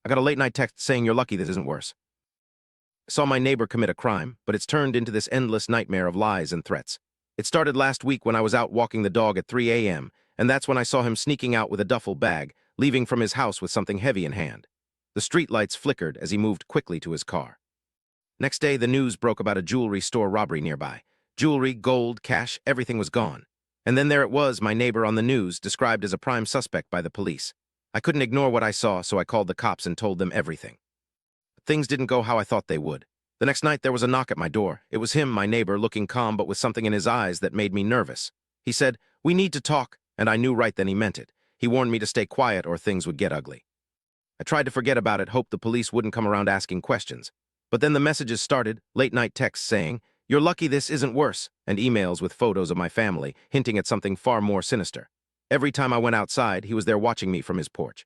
I got a late-night text saying you're lucky this isn't worse. I saw my neighbor commit a crime, but it's turned into this endless nightmare of lies and threats. It started last week when I was out walking the dog at 3 a.m., and that's when I saw him sneaking out with a duffel bag, leaving from his house with something heavy in hand. The streetlights flickered as he moved quickly to his car. Next day, the news broke about a jewelry store robbery nearby. Jewelry, gold, cash, everything was gone. And then there it was, my neighbor on the news, described as a prime suspect by the police. I couldn't ignore what I saw, so I called the cops and told them everything. But things didn't go how I thought they would. The next night, there was a knock at my door. It was him, my neighbor, looking calm but with something in his eyes that made me nervous. He said, "We need to talk," and I knew right then he meant it. He warned me to stay quiet or things would get ugly. I tried to forget about it, hoped the police wouldn't come around asking questions. But then the messages started, late-night texts saying, "You're lucky this isn't worse," and emails with photos of my family, hinting at something far more sinister. Every time I went outside, he was there watching me from his porch.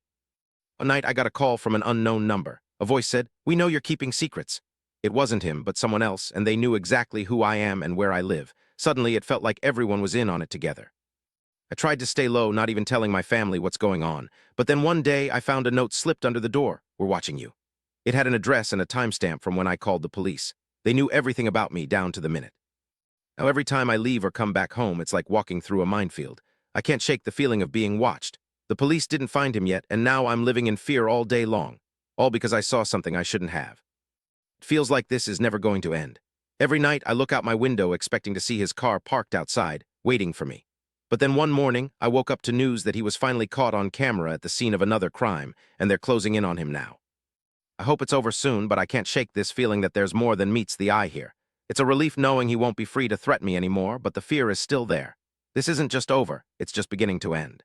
One night, I got a call from an unknown number. A voice said, "We know you're keeping secrets." It wasn't him, but someone else, and they knew exactly who I am and where I live. Suddenly, it felt like everyone was in on it together. I tried to stay low, not even telling my family what's going on. But then one day, I found a note slipped under the door. "We're watching you." It had an address and a timestamp from when I called the police. They knew everything about me, down to the minute. Now, every time I leave or come back home, it's like walking through a minefield. I can't shake the feeling of being watched. The police didn't find him yet, and now I'm living in fear all day long. All because I saw something I shouldn't have. It feels like this is never going to end. Every night, I look out my window expecting to see his car parked outside, waiting for me. But then one morning, I woke up to news that he was finally caught on camera at the scene of another crime, and they're closing in on him now. I hope it's over soon, but I can't shake this feeling that there's more than meets the eye here. It's a relief knowing he won't be free to threaten me anymore, but the fear is still there. This isn't just over, it's just beginning to end.